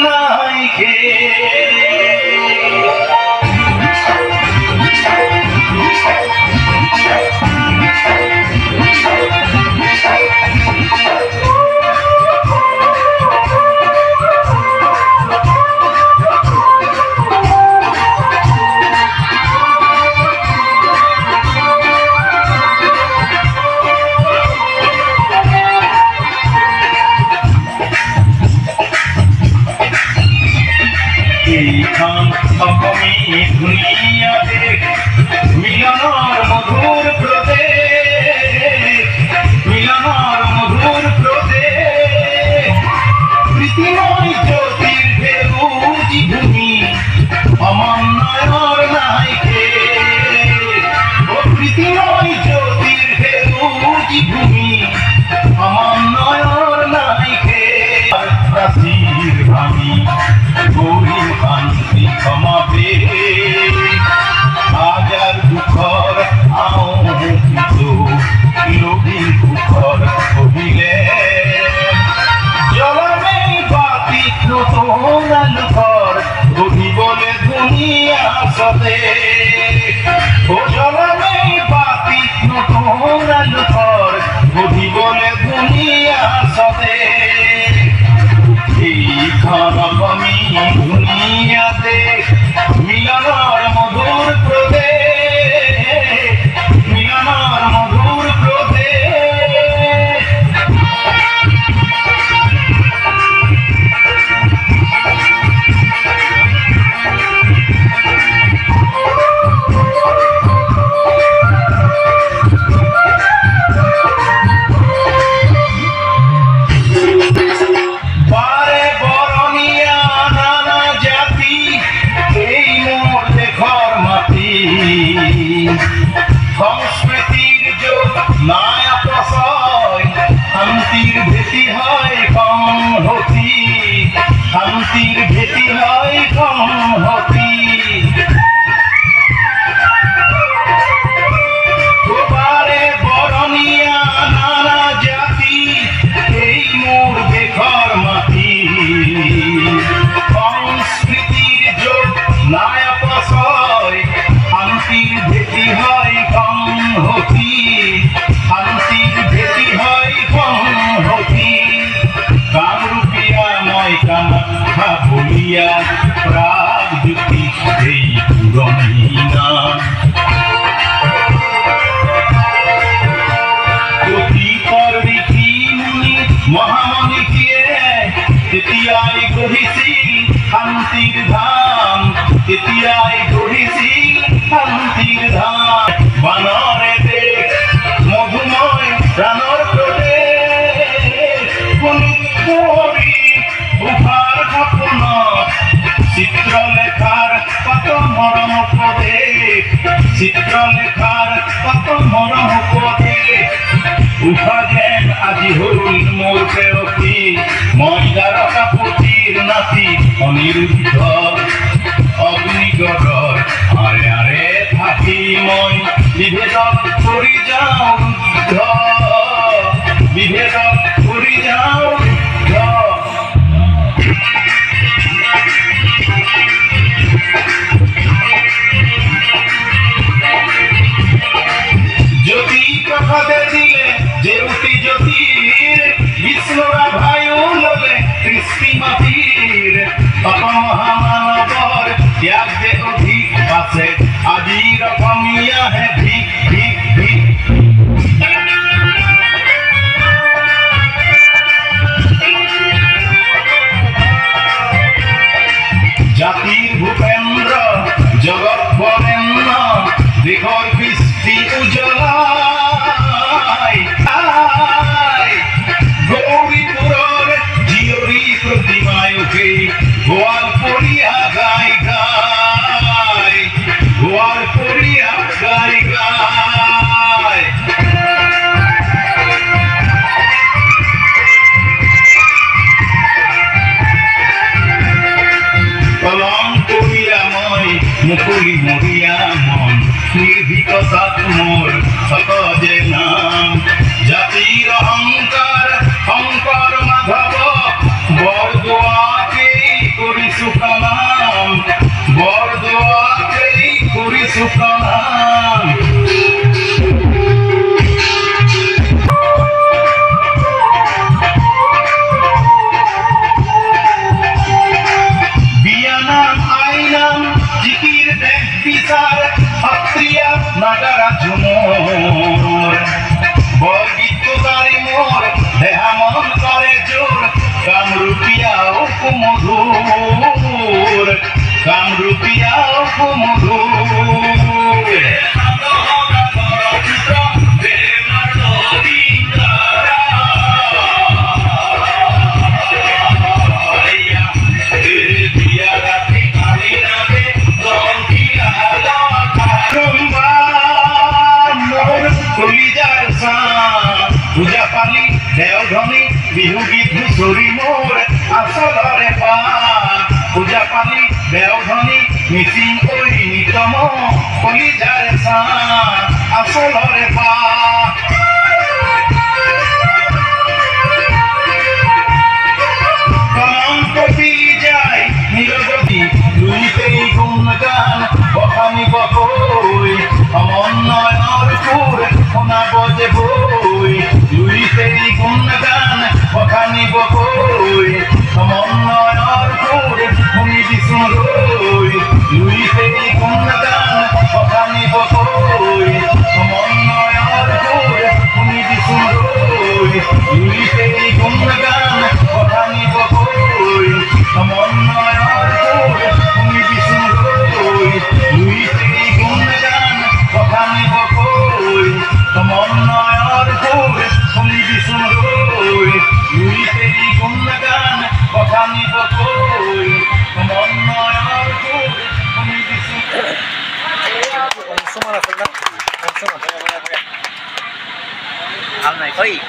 নাইকে दुनिया देख मिलनार मधुर प्रदेश मिलनार मधुर प्रदेश पृथ्वी ज्योतिर्भेदी भूमि अमर नयर नायके पृथ्वी ज्योतिर्भेदी भूमि अमर नयर नायके प्राचीर भामी गौरी शांति क्षमावे हाजार दुखर आओ लोभी दुखर कहिले जलमे बाती नतन लुखर गढ़ी बोले दुनिया सदे ओ जलमे बाती नतन लुखर गढ़ी बोले दुनिया सदे दुनिया देख मिलनार मधुर प्रदेश मिलनार मधुर प्रदेश संस्कृतिर जो नया प्रसय शांतिर भेटी है कम होती शांतिर भेटी है कम होती बारे बरनिया नाना जाति এই মোর বেঘর মাটি সংস্কৃতির যোগ নয়া প্রসয় শান্তির भेटी है कम होती शांतिर भेटी है कम होती कामरूपिया मैं कामाख्या बोलिया प्राग जुक्ति पुरमीना महामणि किए तेतियाई गढ़िছিল শান্তির ধাম তেতিয়াই গঢ়িছিল শান্তির ধাম বানরে দেখ মধুময় প্রাণৰ প্ৰদেশ গুণী উভাৰ সপোন চিত্ৰলেখাৰ কত মৰম উপদেশ চিত্ৰলেখাৰ কত মৰম উপদেশ উভা যেন আজি হল মোৰ প্ৰেয়সী মই দ্বাৰকাপুতীৰ নাতি অনিৰুদ্ধ অগ্নিগড়ৰ আৰে আৰে থাকি মই বিভেদক কৰি যাওঁ ৰুদ্ধ বিভেদক কৰি যাওঁ জ্যোতি প্রসাদে দিলে জেউতি জ্যোতির বিষ্ণুরা ভায়ু ললে কৃষ্টি মাটির তত মহামানৱৰ ত্যাগ যে অধিক আছে আজিৰ অসমীয়া হে ভিক ভিক ভিক জাতিৰ ভূপেন্দ্ৰ জগত বৰেণ্য দেশৰ কৃষ্টি উজ্বলাই গৌৰীপুৰৰ জীয়ৰী প্ৰতিমায়কে গোৱালপৰীয়া গাই গাই গোৱালপৰীয়া গাই গাই কলংকৰীয়া মই মুকলি মৰিয়া মন নিৰ্ভীকতাত মোৰ সত যে নাম জাতিৰ অহংকাৰ শংকৰ মাধৱ বৰদোৱাকেই মধুর কামরূপিয়া মধুর পূজা পালি দেওধনী বিহু গীত হুঁচৰি মোৰ আচলৰে পা পূজা পালি দেওধনী মিচিং ঐ নিতম কলিজাৰ চা আচলৰে পা কলম কপি যায় নিৰৱধি দুইতেই গুণ গান বখানি বকৈ সমন্বয়ৰ সুৰ শুনাব যে বৈ দুইতেই গুণ গান বখানি বকৈ সমন্বয়ৰ সুৰ শুনিবিচোন ৰৈ দুইতেই গুণ গান বখানি বকৈ সমন্বয়ৰ সুৰ শুনিবিচোন ৰৈ দুইতেই গুণ গান বখানি বকৈ সমন্বয়ৰ সুৰ শুনিবিচোন ৰৈ দুইতেই গুণ গান বখানি বকৈ সমন্বয়ৰ সুৰ শুনিবিচোন ৰৈ দুইতেই গুণ গান বখানি বকৈ সমন্বয়ৰ সুৰ শুনিবিচোন Al này có gì?